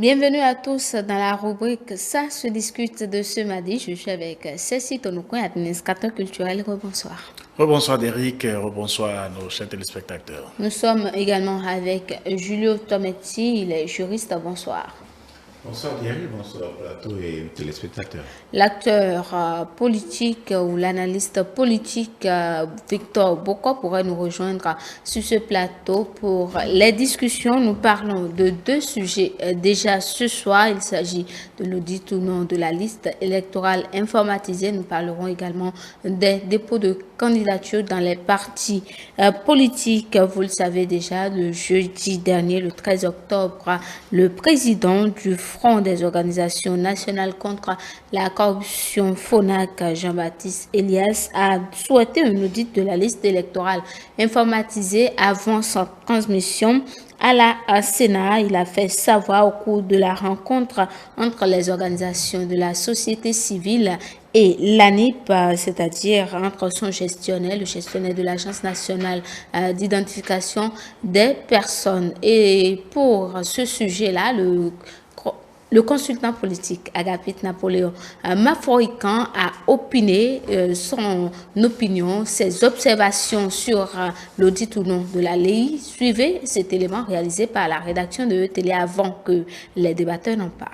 Bienvenue à tous dans la rubrique Ça se discute de ce mardi. Je suis avec Cécile Tonoukouen, administrateur culturel. Bonsoir. Rebonsoir Derrick, rebonsoir à nos chers téléspectateurs. Nous sommes également avec Julio Tometti, il est juriste. Bonsoir. Bonsoir Thierry, bonsoir plateau et téléspectateurs. L'acteur politique ou l'analyste politique Victor Boko pourrait nous rejoindre sur ce plateau pour les discussions. Nous parlons de deux sujets déjà ce soir. Il s'agit de l'audit ou non de la liste électorale informatisée. Nous parlerons également des dépôts de candidature dans les partis politiques. Vous le savez déjà, le jeudi dernier, le 13 octobre, le président du Front des organisations nationales contre la corruption, FONAC, Jean-Baptiste Elias, a souhaité un audit de la liste électorale informatisée avant sa transmission à la Sénat. Il a fait savoir au cours de la rencontre entre les organisations de la société civile et l'ANIP, c'est-à-dire entre son gestionnaire, le gestionnaire de l'Agence nationale d'identification des personnes. Et pour ce sujet-là, le consultant politique Agapit Napoléon Maforican a opiné son opinion, ses observations sur l'audit ou non de la LEI. Suivez cet élément réalisé par la rédaction de Télé avant que les débatteurs n'en parlent.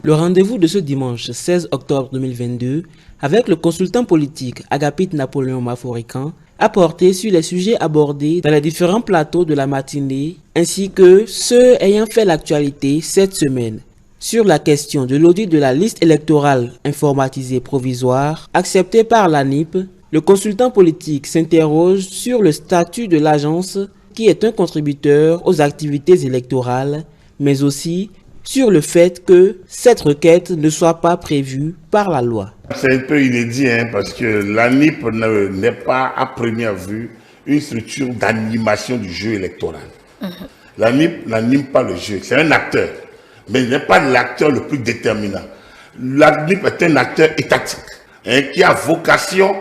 Le rendez-vous de ce dimanche 16 octobre 2022 avec le consultant politique Agapit Napoléon Maforican a porté sur les sujets abordés dans les différents plateaux de la matinée ainsi que ceux ayant fait l'actualité cette semaine. Sur la question de l'audit de la liste électorale informatisée provisoire acceptée par l'ANIP, le consultant politique s'interroge sur le statut de l'agence qui est un contributeur aux activités électorales, mais aussi sur le fait que cette requête ne soit pas prévue par la loi. C'est un peu inédit parce que l'ANIP n'est pas à première vue une structure d'animation du jeu électoral. L'ANIP n'anime pas le jeu, c'est un acteur, mais il n'est pas l'acteur le plus déterminant. L'ANIP est un acteur étatique qui a vocation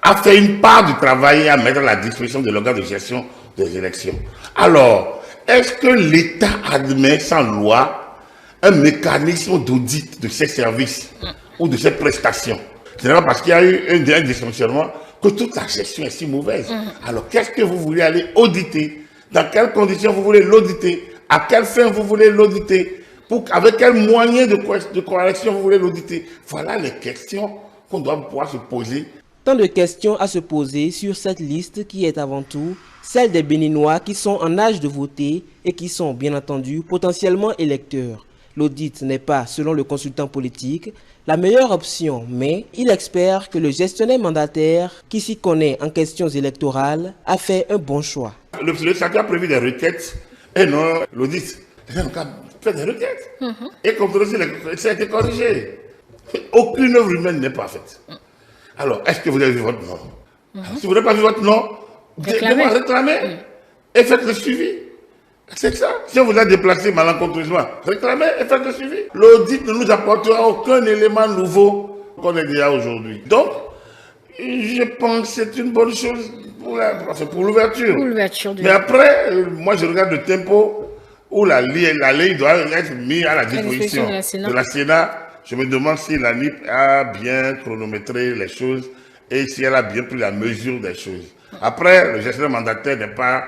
à faire une part du travail et à mettre à la disposition de l'organe de gestion des élections. Alors, est-ce que l'État admet sans loi un mécanisme d'audit de ces services ou de ces prestations? Ce n'est pas parce qu'il y a eu un dysfonctionnement que toute la gestion est si mauvaise. Alors, qu'est-ce que vous voulez aller auditer? Dans quelles conditions vous voulez l'auditer? À quelle fin vous voulez l'auditer? Avec quels moyens de correction vous voulez l'auditer? Voilà les questions qu'on doit pouvoir se poser. Tant de questions à se poser sur cette liste qui est avant tout celle des Béninois qui sont en âge de voter et qui sont bien entendu potentiellement électeurs. L'audit n'est pas, selon le consultant politique, la meilleure option, mais il espère que le gestionnaire mandataire, qui s'y connaît en questions électorales, a fait un bon choix. Le statut a prévu des requêtes et non l'audit. On a fait des requêtes. Et comme ça a été corrigé. Aucune œuvre humaine n'est pas faite. Alors, est-ce que vous avez vu votre nom? Si vous n'avez pas vu votre nom, réclamez et faites le suivi. C'est ça. Si on vous a déplacé malencontreusement, réclamez et faites le suivi. L'audit ne nous apportera aucun élément nouveau qu'on ait déjà aujourd'hui. Donc, je pense que c'est une bonne chose pour l'ouverture. Mais après, moi je regarde le tempo où la ley doit être mise à la disposition de la Sénat. Je me demande si l'ANIP a bien chronométré les choses et si elle a bien pris la mesure des choses. Après, le gestionnaire mandataire n'est pas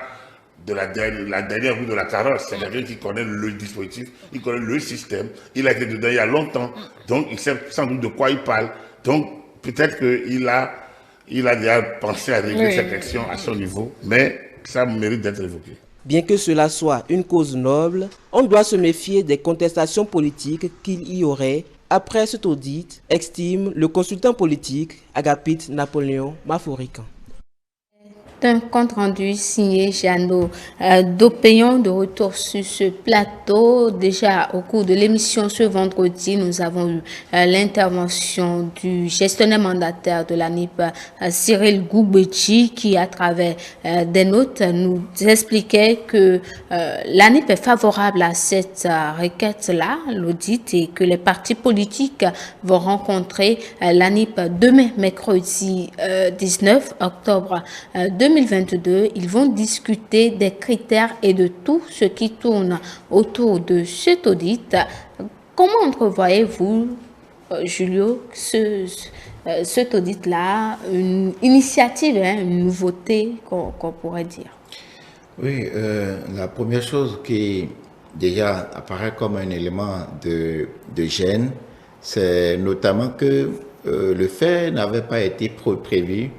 de la dernière roue de la carrosse. C'est quelqu'un qui connaît le dispositif, il connaît le système, il a été dedans il y a longtemps, donc il sait sans doute de quoi il parle. Donc peut-être qu'il a déjà pensé à régler cette question à son niveau, mais ça mérite d'être évoqué. Bien que cela soit une cause noble, on doit se méfier des contestations politiques qu'il y aurait après cet audit, estime le consultant politique Agapit Napoléon Maforican. Un compte rendu signé Jeannot Dopéon de retour sur ce plateau. Déjà au cours de l'émission ce vendredi, nous avons eu l'intervention du gestionnaire mandataire de l'ANIP, Cyril Goubetchi, qui à travers des notes nous expliquait que l'ANIP est favorable à cette requête-là, l'audit, et que les partis politiques vont rencontrer l'ANIP demain, mercredi 19 octobre 2022. 2022, ils vont discuter des critères et de tout ce qui tourne autour de cet audit. Comment entrevoyez-vous, Julio, cet audit-là, une initiative, une nouveauté qu'on pourrait dire? Oui, la première chose qui déjà apparaît comme un élément de gêne, c'est notamment que le fait n'avait pas été prévu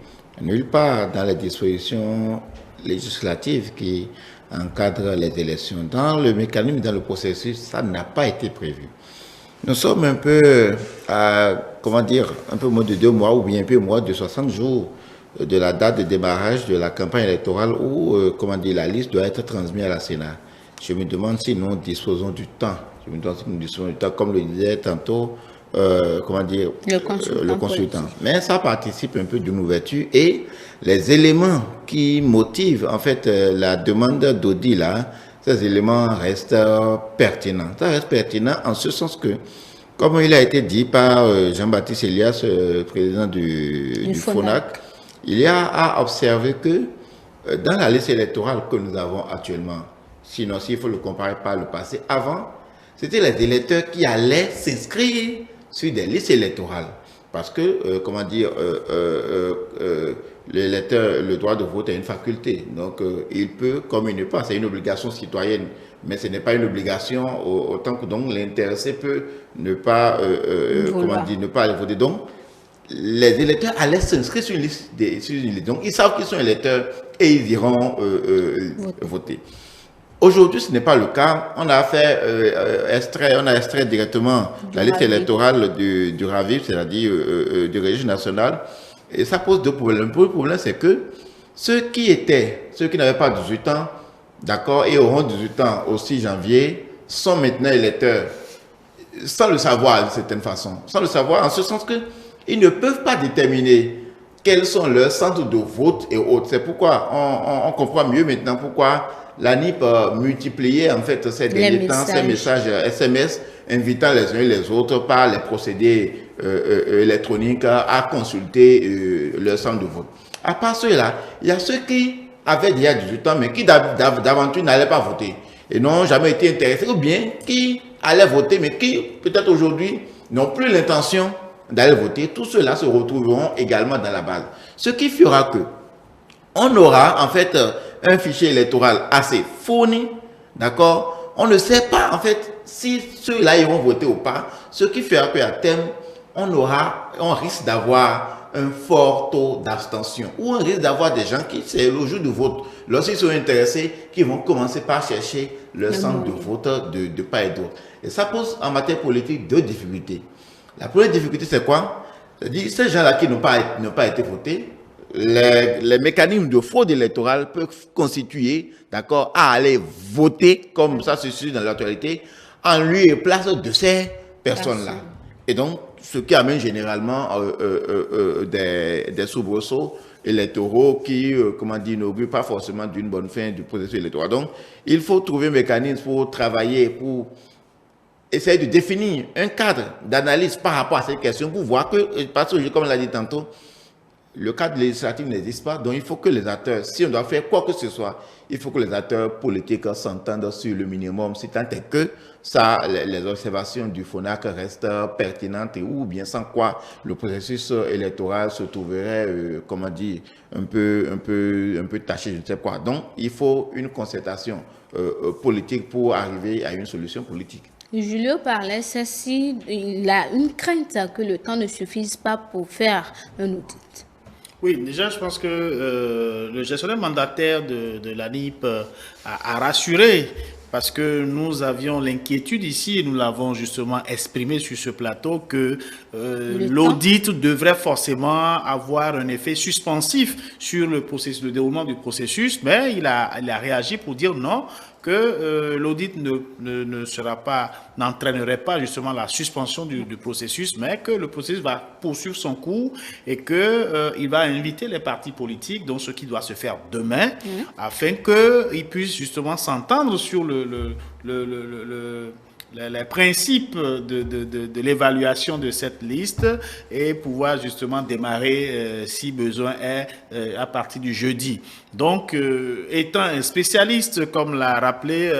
nulle part dans les dispositions législatives qui encadrent les élections. Dans le mécanisme, dans le processus, ça n'a pas été prévu. Nous sommes un peu à, comment dire, un peu moins de 2 mois ou bien un peu moins de 60 jours de la date de démarrage de la campagne électorale où, comment dire, la liste doit être transmise à la Sénat. Je me demande si nous disposons du temps. Je me demande si nous disposons du temps, comme le disait tantôt, comment dire, le consultant. Mais ça participe un peu d'une ouverture et les éléments qui motivent en fait la demande d'audit là, ces éléments restent pertinents. Ça reste pertinent en ce sens que, comme il a été dit par Jean-Baptiste Elias, président du FONAC, il y a à observer que dans la liste électorale que nous avons actuellement, sinon s'il faut le comparer par le passé, avant, c'était les électeurs qui allaient s'inscrire sur des listes électorales. Parce que, comment dire, l'électeur, le droit de vote est une faculté. Donc, il peut, comme il ne pas, c'est une obligation citoyenne, mais ce n'est pas une obligation autant que donc l'intéressé peut ne pas, comment dire, ne pas aller voter. Donc, les électeurs allaient s'inscrire sur une liste. Donc, ils savent qu'ils sont électeurs et ils iront voter. Aujourd'hui, ce n'est pas le cas. On a fait extrait directement la liste électorale du RAVIF, c'est-à-dire du registre national. Et ça pose 2 problèmes. Le premier problème, c'est que ceux qui n'avaient pas 18 ans, d'accord, et auront 18 ans au 6 janvier, sont maintenant électeurs, sans le savoir d'une certaine façon. Sans le savoir, en ce sens qu'ils ne peuvent pas déterminer quels sont leurs centres de vote et autres. C'est pourquoi on comprend mieux maintenant pourquoi l'ANIP multipliait en fait ces derniers temps ces messages SMS invitant les uns et les autres par les procédés électroniques à consulter leur centre de vote. À part cela, il y a ceux qui avaient déjà 18 ans mais qui d'aventure n'allaient pas voter et n'ont jamais été intéressés, ou bien qui allaient voter mais qui peut-être aujourd'hui n'ont plus l'intention d'aller voter. Tous ceux-là se retrouveront également dans la base. Ce qui fera que on aura en fait un fichier électoral assez fourni, d'accord? On ne sait pas en fait si ceux-là iront voter ou pas, ce qui fera qu'à terme, on risque d'avoir un fort taux d'abstention, ou on risque d'avoir des gens qui, c'est le jour du vote, lorsqu'ils sont intéressés, qui vont commencer par chercher le centre de vote de part et d'autre. Et ça pose en matière politique 2 difficultés. La première difficulté, c'est quoi? C'est-à-dire, ces gens-là qui n'ont pas été votés, les mécanismes de fraude électorale peuvent constituer, d'accord, à aller voter, comme ça se suit dans l'actualité, en lieu et place de ces personnes-là. Et donc, ce qui amène généralement des soubresauts électoraux qui, comment dire, n'augurent pas forcément d'une bonne fin du processus électoral. Donc, il faut trouver un mécanisme pour travailler, pour essayer de définir un cadre d'analyse par rapport à cette question pour voir que, parce que, comme on l'a dit tantôt, le cadre législatif n'existe pas, donc il faut que les acteurs, si on doit faire quoi que ce soit, il faut que les acteurs politiques s'entendent sur le minimum, si tant est que ça, les observations du FONAC restent pertinentes, ou bien sans quoi le processus électoral se trouverait, comment dire, un peu taché, je ne sais quoi. Donc, il faut une concertation politique pour arriver à une solution politique. Julio parlait, ceci, il a une crainte que le temps ne suffise pas pour faire un audit. Oui, déjà, je pense que le gestionnaire mandataire de l'ANIP a rassuré, parce que nous avions l'inquiétude ici, et nous l'avons justement exprimé sur ce plateau, que l'audit devrait forcément avoir un effet suspensif sur le déroulement du processus, mais il a réagi pour dire non, que l'audit n'entraînerait pas justement la suspension du processus, mais que le processus va poursuivre son cours et que il va inviter les partis politiques, donc ce qui doit se faire demain, afin qu'ils puissent justement s'entendre sur les principes de l'évaluation de cette liste et pouvoir justement démarrer, si besoin est, à partir du jeudi. Donc, étant un spécialiste, comme l'a rappelé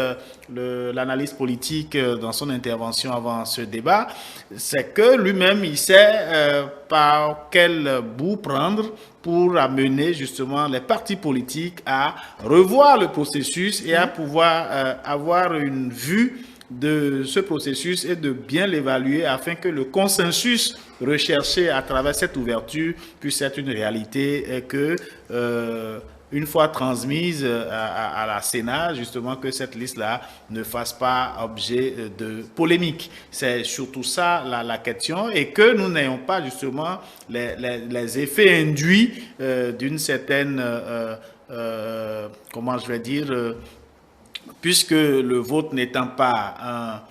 l'analyste politique dans son intervention avant ce débat, c'est que lui-même, il sait par quel bout prendre pour amener justement les partis politiques à revoir le processus et à pouvoir avoir une vue de ce processus et de bien l'évaluer afin que le consensus recherché à travers cette ouverture puisse être une réalité et que une fois transmise à la Sénat, justement que cette liste-là ne fasse pas objet de polémique. C'est surtout ça la question et que nous n'ayons pas justement les effets induits d'une certaine, comment je vais dire, puisque le vote n'étant pas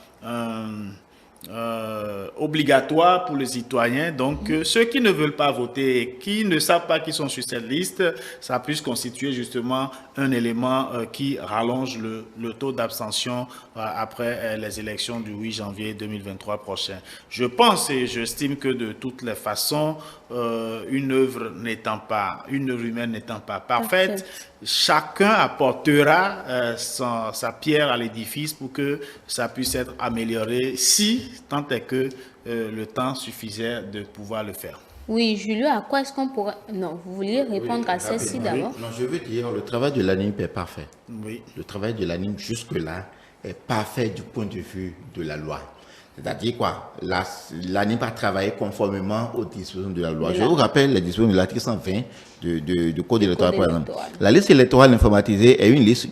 obligatoire pour les citoyens, donc ceux qui ne veulent pas voter et qui ne savent pas qu'ils sont sur cette liste, ça puisse constituer justement un élément qui rallonge le taux d'abstention après les élections du 8 janvier 2023 prochain. Je pense et j'estime que de toutes les façons, une œuvre humaine n'étant pas parfaite, chacun apportera sa pierre à l'édifice pour que ça puisse être amélioré, si tant est que le temps suffisait de pouvoir le faire. Oui, Julio, à quoi est-ce qu'on pourrait... Non, vous vouliez répondre à celle-ci d'abord? Non, je veux dire, le travail de l'ANIP est parfait. Oui. Le travail de l'ANIP jusque-là est parfait du point de vue de la loi. C'est-à-dire quoi? L'ANIP a travaillé conformément aux dispositions de la loi. Je vous rappelle les dispositions de l'article 120 du Code électoral, par exemple. La liste électorale informatisée est une liste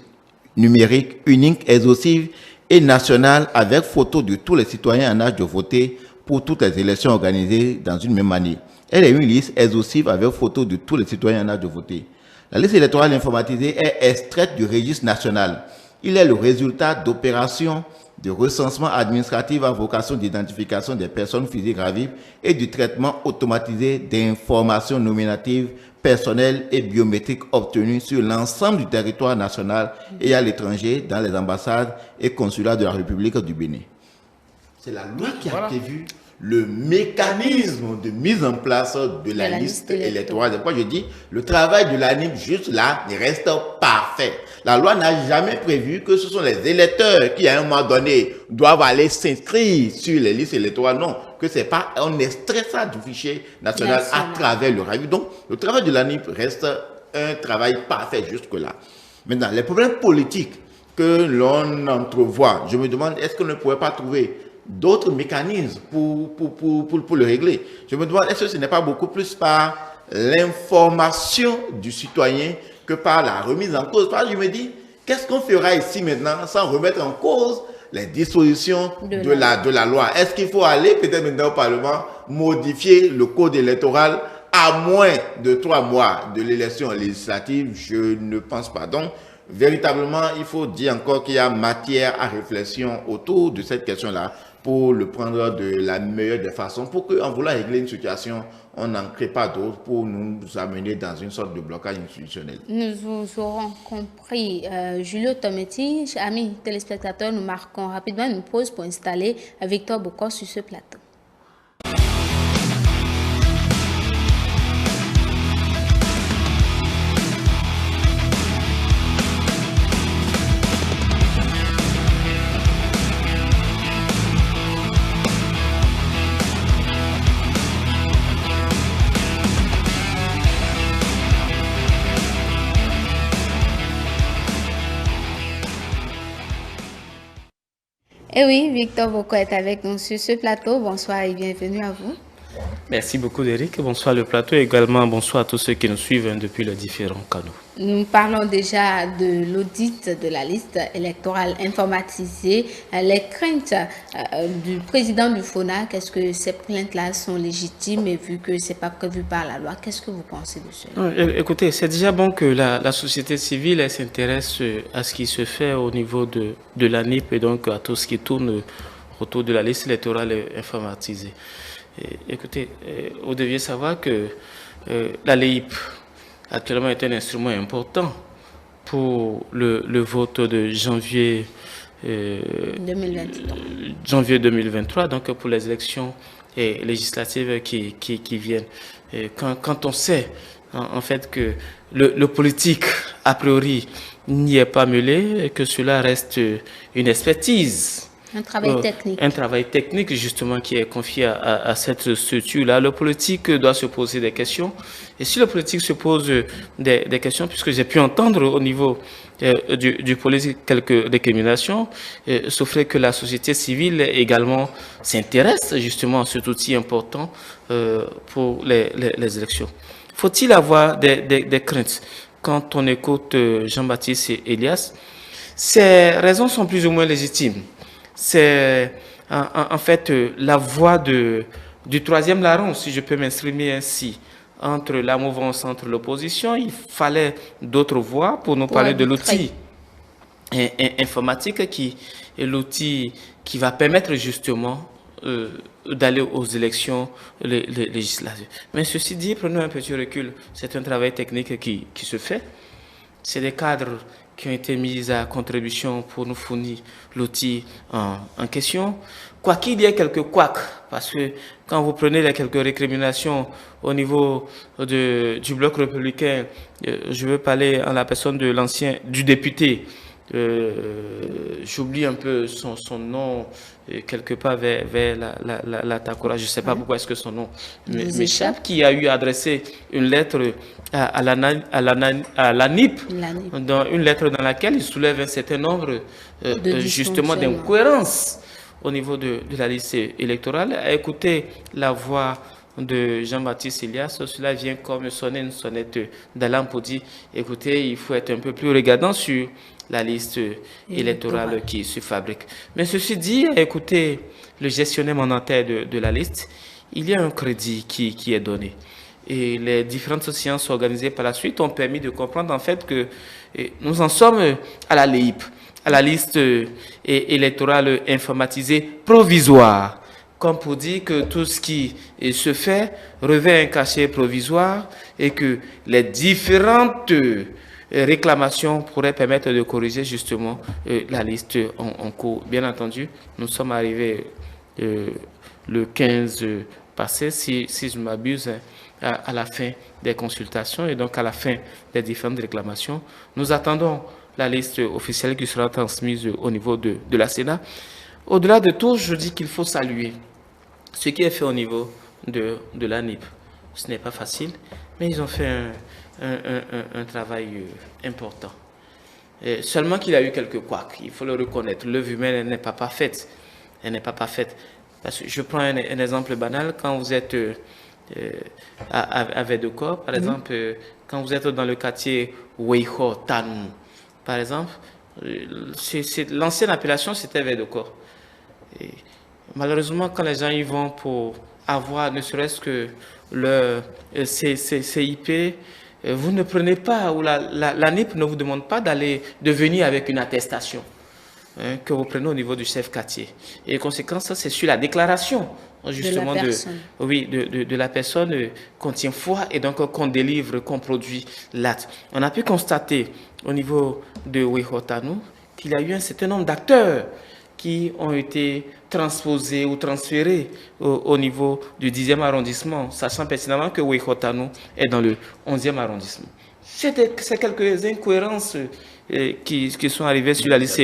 numérique, unique, exhaustive et nationale avec photo de tous les citoyens en âge de voter pour toutes les élections organisées dans une même année. Elle est une liste exhaustive avec photo de tous les citoyens en âge de voter. La liste électorale informatisée est extraite du registre national. Il est le résultat d'opérations de recensement administratif à vocation d'identification des personnes physiques gravives et du traitement automatisé d'informations nominatives, personnelles et biométriques obtenues sur l'ensemble du territoire national et à l'étranger dans les ambassades et consulats de la République du Bénin. C'est la loi qui a prévu le mécanisme de mise en place de la liste électorale. C'est pourquoi je dis, le travail de l'ANIP juste là reste parfait. La loi n'a jamais prévu que ce sont les électeurs qui, à un moment donné, doivent aller s'inscrire sur les listes électorales. Non, que c'est pas, on extrait ça du fichier national à travers le RAVU. Donc, le travail de l'ANIP reste un travail parfait jusque-là. Maintenant, les problèmes politiques que l'on entrevoit, je me demande, est-ce qu'on ne pourrait pas trouver d'autres mécanismes pour le régler? Je me demande, est-ce que ce n'est pas beaucoup plus par l'information du citoyen que par la remise en cause? Parce que je me dis, qu'est-ce qu'on fera ici maintenant sans remettre en cause les dispositions de la loi? Est-ce qu'il faut aller peut-être maintenant au Parlement modifier le code électoral à moins de 3 mois de l'élection législative? Je ne pense pas. Donc, véritablement, il faut dire encore qu'il y a matière à réflexion autour de cette question-là pour le prendre de la meilleure des façons, pour qu'en voulant régler une situation, on n'en crée pas d'autres pour nous amener dans une sorte de blocage institutionnel. Nous vous aurons compris. Julio Tometti, amis téléspectateurs, nous marquons rapidement une pause pour installer Victor Bokor sur ce plateau. Eh oui, Victor Bokor est avec nous sur ce plateau. Bonsoir et bienvenue à vous. Merci beaucoup, Eric. Bonsoir le plateau et également bonsoir à tous ceux qui nous suivent depuis les différents canaux. Nous parlons déjà de l'audit de la liste électorale informatisée. Les craintes du président du FONA, qu'est-ce que ces plaintes-là sont légitimes et vu que ce n'est pas prévu par la loi, qu'est-ce que vous pensez de cela? Écoutez, c'est déjà bon que la société civile s'intéresse à ce qui se fait au niveau de l'ANIP et donc à tout ce qui tourne autour de la liste électorale informatisée. Écoutez, vous deviez savoir que la LEIP actuellement est un instrument important pour le vote de janvier janvier 2023, donc pour les élections législatives qui viennent. Quand on sait en fait que le politique, a priori, n'y est pas mêlé et que cela reste une expertise. Un travail technique. Un travail technique, justement, qui est confié à cette structure-là. Le politique doit se poser des questions. Et si le politique se pose des questions, puisque j'ai pu entendre au niveau du politique quelques récriminations, sauf que la société civile également s'intéresse justement à cet outil important pour les élections. Faut-il avoir des craintes? Quand on écoute Jean-Baptiste et Elias, ces raisons sont plus ou moins légitimes. C'est en fait la voie du troisième larron, si je peux m'exprimer ainsi, entre la mouvance, entre l'opposition. Il fallait d'autres voies pour nous parler de l'outil informatique qui est l'outil qui va permettre justement d'aller aux élections législatives. Mais ceci dit, prenons un petit recul. C'est un travail technique qui se fait. C'est des cadres qui ont été mis à contribution pour nous fournir l'outil en question. Quoi qu'il y ait quelques couacs, parce que quand vous prenez les quelques récriminations au niveau du bloc républicain, je veux parler en la personne de du député, j'oublie un peu son nom, quelque part vers la Takora, je ne sais pas pourquoi est-ce que son nom m'échappe, qui a eu adressé une lettre à la NIP, dans une lettre dans laquelle il soulève un certain nombre justement d'incohérences au niveau de la liste électorale. À écouter la voix de Jean-Baptiste Elias, cela vient comme sonner une sonnette d'alarme pour dire, écoutez, il faut être un peu plus regardant sur la liste électorale qui se fabrique. Mais ceci dit, écoutez, le gestionnaire mandataire de la liste, il y a un crédit qui est donné. Et les différentes séances organisées par la suite ont permis de comprendre en fait que nous en sommes à la LEIP, à la liste électorale informatisée provisoire, comme pour dire que tout ce qui se fait revêt un cachet provisoire et que les différentes réclamations pourraient permettre de corriger justement la liste en cours. Bien entendu, nous sommes arrivés le 15 passé, si je ne m'abuse, à la fin des consultations et donc à la fin des différentes réclamations. Nous attendons la liste officielle qui sera transmise au niveau de la Sénat. Au-delà de tout, je dis qu'il faut saluer ce qui est fait au niveau de la NIP. Ce n'est pas facile, mais ils ont fait un travail important. Et seulement qu'il y a eu quelques couacs, il faut le reconnaître. L'œuvre humaine n'est pas parfaite. Elle n'est pas parfaite. Parce que je prends un exemple banal. Quand vous êtes à Védocor, par exemple, quand vous êtes dans le quartier Weiho Tanou, par exemple, l'ancienne appellation c'était Védocor. Malheureusement, quand les gens y vont pour avoir ne serait-ce que leur CIP, vous ne prenez pas, ou la NIP ne vous demande pas de venir avec une attestation que vous prenez au niveau du chef quartier. Et les conséquences, c'est sur la déclaration justement de la personne qu'on tient foi et donc qu'on délivre, qu'on produit l'acte. On a pu constater au niveau de Weihotanou qu'il y a eu un certain nombre d'acteurs qui ont été transposés ou transférés au niveau du 10e arrondissement, sachant pertinemment que Weihotanou est dans le 11e arrondissement. C'est quelques incohérences qui sont arrivées sur la liste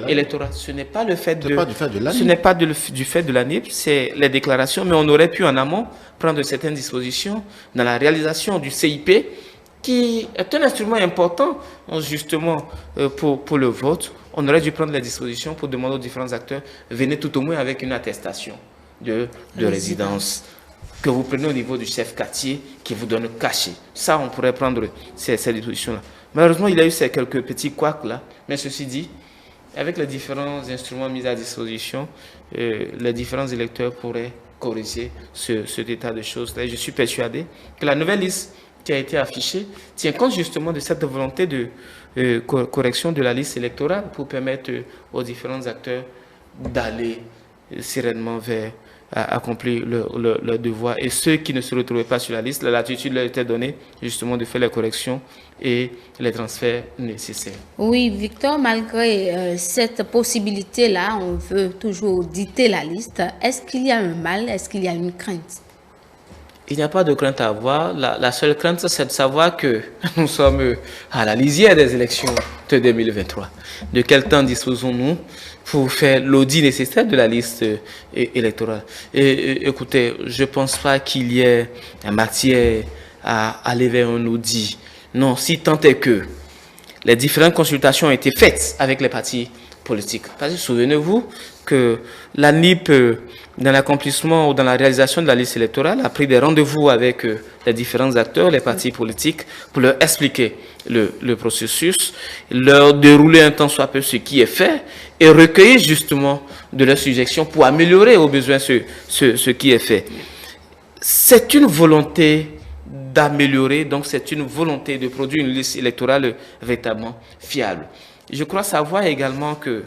électorale. Ce n'est pas le fait du fait de la NIP, c'est les déclarations, mais on aurait pu en amont prendre certaines dispositions dans la réalisation du CIP, qui est un instrument important justement pour le vote. On aurait dû prendre les dispositions pour demander aux différents acteurs, venez tout au moins avec une attestation de résidence que vous prenez au niveau du chef quartier qui vous donne cachet. Ça, on pourrait prendre ces dispositions-là. Malheureusement, il y a eu ces quelques petits couacs là, mais ceci dit, avec les différents instruments mis à disposition, les différents électeurs pourraient corriger cet état de choses. Et je suis persuadé que la nouvelle liste qui a été affichée tient compte justement de cette volonté de correction de la liste électorale pour permettre aux différents acteurs d'aller sereinement vers accomplir leur devoir. Et ceux qui ne se retrouvaient pas sur la liste, la latitude leur était donnée justement de faire les corrections et les transferts nécessaires. Oui, Victor, malgré cette possibilité-là, on veut toujours auditer la liste. Est-ce qu'il y a un mal? Est-ce qu'il y a une crainte? Il n'y a pas de crainte à avoir. La seule crainte, c'est de savoir que nous sommes à la lisière des élections de 2023. De quel temps disposons-nous pour faire l'audit nécessaire de la liste électorale? Et écoutez, je ne pense pas qu'il y ait matière à aller vers un audit. Non, si tant est que les différentes consultations ont été faites avec les partis politiques. Parce que souvenez-vous que la NIP, dans l'accomplissement ou dans la réalisation de la liste électorale, a pris des rendez-vous avec les différents acteurs, les partis politiques, pour leur expliquer le processus, leur dérouler un temps soit peu ce qui est fait et recueillir justement de leurs suggestions pour améliorer au besoin ce qui est fait. C'est une volonté d'améliorer, donc c'est une volonté de produire une liste électorale véritablement fiable. Je crois savoir également que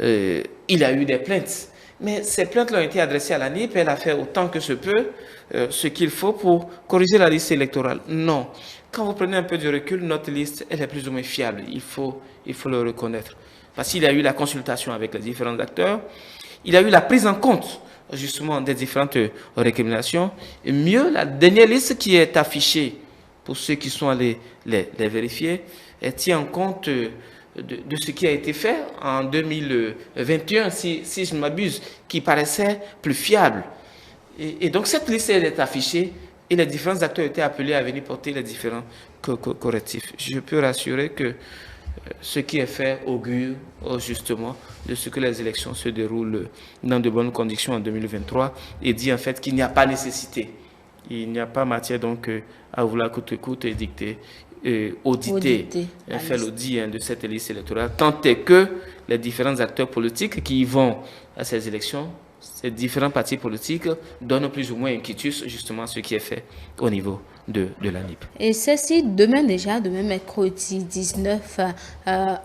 il y a eu des plaintes, mais ces plaintes ont été adressées à la NIP, elle a fait autant que se peut ce qu'il faut pour corriger la liste électorale. Non, quand vous prenez un peu de recul, notre liste, elle est plus ou moins fiable, il faut le reconnaître. Parce qu'il y a eu la consultation avec les différents acteurs, il y a eu la prise en compte justement des différentes récriminations, et mieux, la dernière liste qui est affichée, pour ceux qui sont allés les vérifier, elle tient en compte de ce qui a été fait en 2021, si je ne m'abuse, qui paraissait plus fiable. Et donc cette liste elle est affichée et les différents acteurs étaient appelés à venir porter les différents correctifs. Je peux rassurer que ce qui est fait augure justement de ce que les élections se déroulent dans de bonnes conditions en 2023 et dit en fait qu'il n'y a pas nécessité. Il n'y a pas matière donc à vouloir coûte que coûte et dicter, auditer, faire l'audit de cette liste électorale, tant est que les différents acteurs politiques qui y vont à ces élections, ces différents partis politiques donnent plus ou moins inquiétude justement à ce qui est fait au niveau de la NIP. Et ceci, demain mercredi 19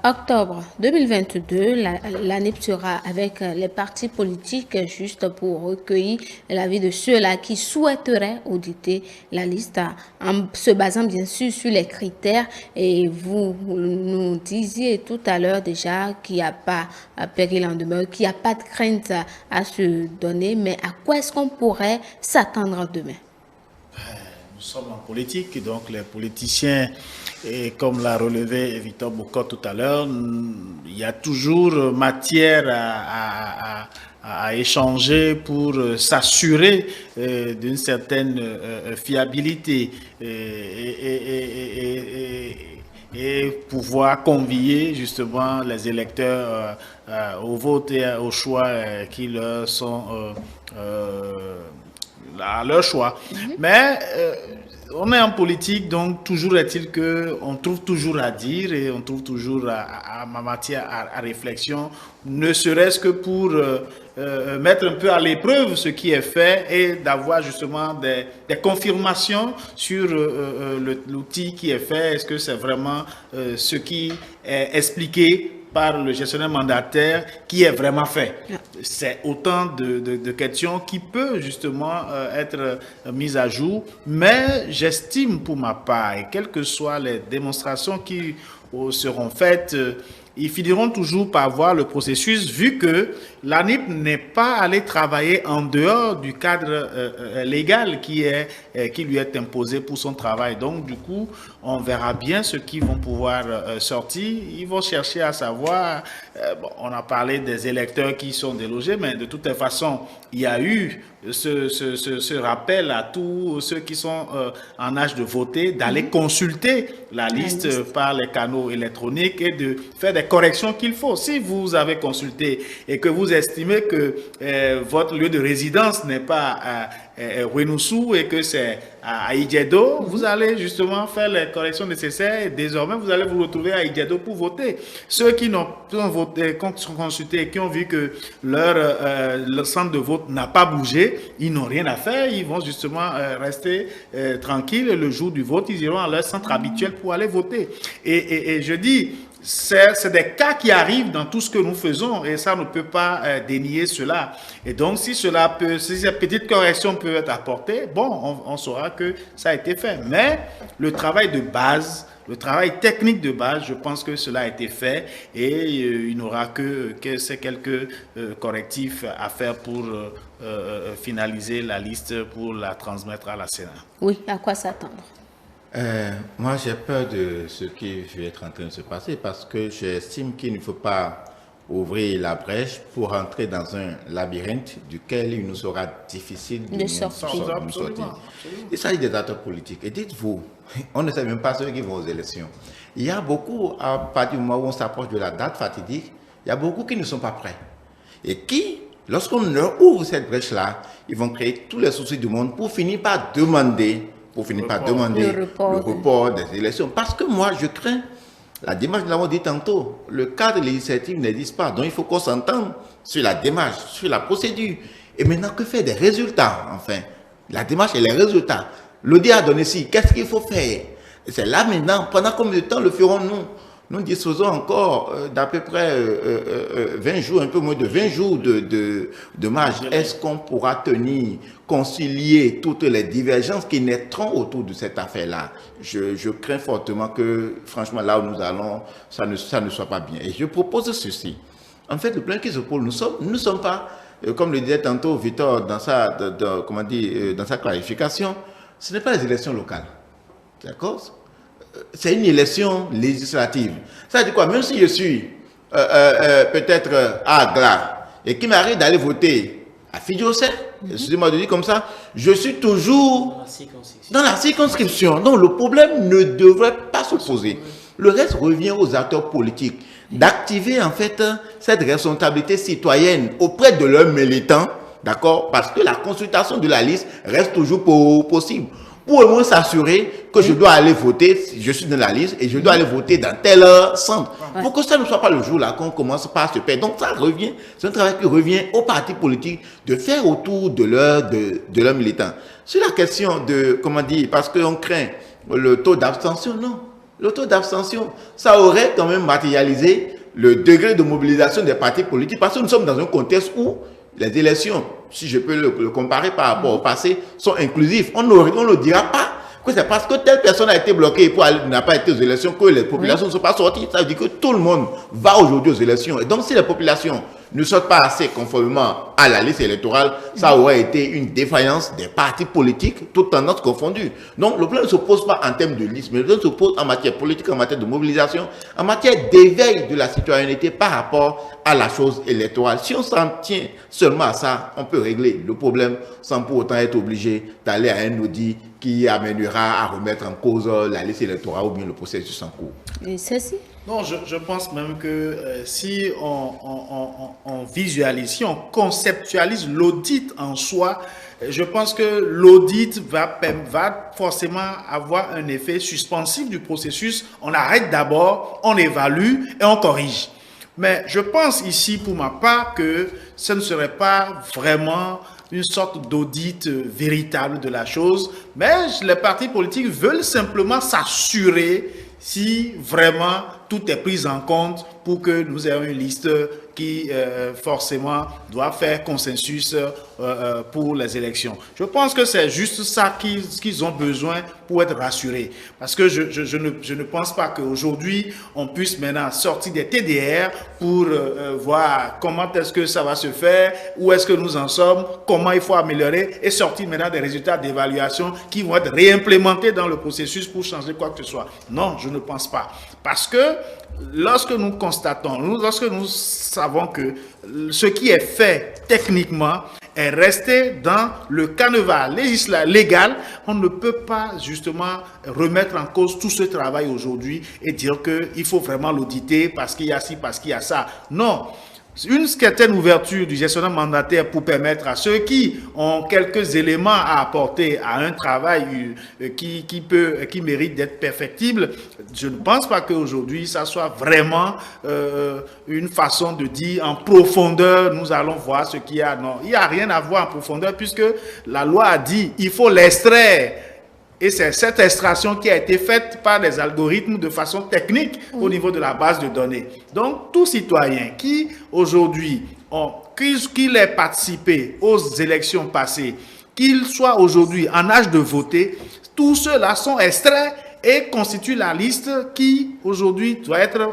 octobre 2022, la NIP sera avec les partis politiques juste pour recueillir l'avis de ceux-là qui souhaiteraient auditer la liste en se basant bien sûr sur les critères. Et vous nous disiez tout à l'heure déjà qu'il n'y a pas péril en demeure, qu'il n'y a pas de crainte à se donner, mais à quoi est-ce qu'on pourrait s'attendre demain? Nous sommes en politique, donc les politiciens, et comme l'a relevé Victor Bokor tout à l'heure, il y a toujours matière à échanger pour s'assurer d'une certaine fiabilité et pouvoir convier justement les électeurs au vote et au choix qui leur sont à leur choix. Mais on est en politique, donc toujours est-il qu'on trouve toujours à dire et on trouve toujours à matière à réflexion, ne serait-ce que pour mettre un peu à l'épreuve ce qui est fait et d'avoir justement des confirmations sur l'outil qui est fait. Est-ce que c'est vraiment ce qui est expliqué par le gestionnaire mandataire qui est vraiment fait? C'est autant de questions qui peuvent justement être mises à jour, mais j'estime pour ma part, et quelles que soient les démonstrations qui seront faites, ils finiront toujours par voir le processus, vu que l'ANIP n'est pas allé travailler en dehors du cadre légal qui lui est imposé pour son travail. Donc, du coup, on verra bien ce qu'ils vont pouvoir sortir. Ils vont chercher à savoir, bon, on a parlé des électeurs qui sont délogés, mais de toute façon, il y a eu ce rappel à tous ceux qui sont en âge de voter, d'aller consulter la liste par les canaux électroniques et de faire des corrections qu'il faut. Si vous avez consulté et que vous estimez que votre lieu de résidence n'est pas à Wenoussou et que c'est à Idjedo, vous allez justement faire les corrections nécessaires et désormais vous allez vous retrouver à Idjedo pour voter. Ceux qui n'ont pas voté, qui sont consultés et qui ont vu que leur centre de vote n'a pas bougé, ils n'ont rien à faire, ils vont justement rester tranquilles. Le jour du vote, ils iront à leur centre habituel pour aller voter. Et je dis, c'est des cas qui arrivent dans tout ce que nous faisons et ça ne peut pas dénier cela. Et donc, si cette petite correction peut être apportée, bon, on saura que ça a été fait. Mais le travail de base, le travail technique de base, je pense que cela a été fait et il n'aura que ces quelques correctifs à faire pour finaliser la liste pour la transmettre à la Sénat. Oui, à quoi s'attendre? Moi, j'ai peur de ce qui va être en train de se passer parce que j'estime qu'il ne faut pas ouvrir la brèche pour entrer dans un labyrinthe duquel il nous sera difficile de sortir. Il s'agit des acteurs politiques. Et dites-vous, on ne sait même pas ceux qui vont aux élections. Il y a beaucoup, à partir du moment où on s'approche de la date fatidique, il y a beaucoup qui ne sont pas prêts. Et qui, lorsqu'on leur ouvre cette brèche-là, ils vont créer tous les soucis du monde pour finir par demander le report des élections. Parce que moi, je crains, la démarche, nous l'avons dit tantôt, le cadre législatif n'existe pas. Donc, il faut qu'on s'entende sur la démarche, sur la procédure. Et maintenant, que faire des résultats, enfin? La démarche et les résultats. L'audit a donné ci, qu'est-ce qu'il faut faire? Et c'est là maintenant, pendant combien de temps le ferons-nous? Nous disposons encore d'à peu près 20 jours, un peu moins de 20 jours de marge. Est-ce qu'on pourra concilier toutes les divergences qui naîtront autour de cette affaire-là? Je crains fortement que, franchement, là où nous allons, ça ne soit pas bien. Et je propose ceci. En fait, le plan qui se pose, nous ne sommes pas, comme le disait tantôt Victor dans sa clarification, ce n'est pas les élections locales. D'accord? C'est une élection législative. Ça veut dire quoi? Même si je suis peut-être à Agla et qu'il m'arrive d'aller voter à Fidjosé, excusez-moi de dire comme ça, je suis toujours dans la circonscription. Donc le problème ne devrait pas se poser. Le reste revient aux acteurs politiques d'activer en fait cette responsabilité citoyenne auprès de leurs militants, d'accord? Parce que la consultation de la liste reste toujours possible. Pour au moins s'assurer que je dois aller voter, je suis dans la liste et je dois aller voter dans tel centre. Pour que ça ne soit pas le jour là qu'on commence par se perdre. Donc ça revient, c'est un travail qui revient aux partis politiques de faire autour de leurs militants. Sur la question de, parce qu'on craint le taux d'abstention, non. Le taux d'abstention, ça aurait quand même matérialisé le degré de mobilisation des partis politiques parce que nous sommes dans un contexte où les élections, si je peux le comparer par rapport au passé, sont inclusives. On ne dira pas que c'est parce que telle personne a été bloquée et n'a pas été aux élections que les populations ne sont pas sorties. Ça veut dire que tout le monde va aujourd'hui aux élections. Et donc, si les populations ne sortent pas assez conformément à la liste électorale, ça aurait été une défaillance des partis politiques, toutes tendances confondues. Donc, le problème ne se pose pas en termes de liste, mais le problème se pose en matière politique, en matière de mobilisation, en matière d'éveil de la citoyenneté par rapport à la chose électorale. Si on s'en tient seulement à ça, on peut régler le problème sans pour autant être obligé d'aller à un audit qui amènera à remettre en cause la liste électorale ou bien le processus en cours. Et ceci? Non, je pense même que si on visualise, si on conceptualise l'audit en soi, je pense que l'audit va forcément avoir un effet suspensif du processus. On arrête d'abord, on évalue et on corrige. Mais je pense ici, pour ma part, que ce ne serait pas vraiment une sorte d'audit véritable de la chose, mais les partis politiques veulent simplement s'assurer si vraiment tout est pris en compte pour que nous ayons une liste qui forcément doit faire consensus pour les élections. Je pense que c'est juste ça qu'ils ont besoin pour être rassurés. Parce que je ne pense pas qu'aujourd'hui, on puisse maintenant sortir des TDR pour voir comment est-ce que ça va se faire, où est-ce que nous en sommes, comment il faut améliorer et sortir maintenant des résultats d'évaluation qui vont être réimplémentés dans le processus pour changer quoi que ce soit. Non, je ne pense pas. Parce que lorsque nous constatons, lorsque nous savons que ce qui est fait techniquement est resté dans le canevas légal, on ne peut pas justement remettre en cause tout ce travail aujourd'hui et dire qu'il faut vraiment l'auditer parce qu'il y a ci, parce qu'il y a ça. Non. Une certaine ouverture du gestionnaire mandataire pour permettre à ceux qui ont quelques éléments à apporter à un travail qui mérite d'être perfectible, je ne pense pas qu'aujourd'hui ça soit vraiment une façon de dire en profondeur, nous allons voir ce qu'il y a. Non, il n'y a rien à voir en profondeur puisque la loi a dit il faut l'extraire. Et c'est cette extraction qui a été faite par des algorithmes de façon technique au niveau de la base de données. Donc, tout citoyen qui, aujourd'hui, qu'il ait participé aux élections passées, qu'il soit aujourd'hui en âge de voter, tous ceux-là sont extraits et constituent la liste qui, aujourd'hui, doit être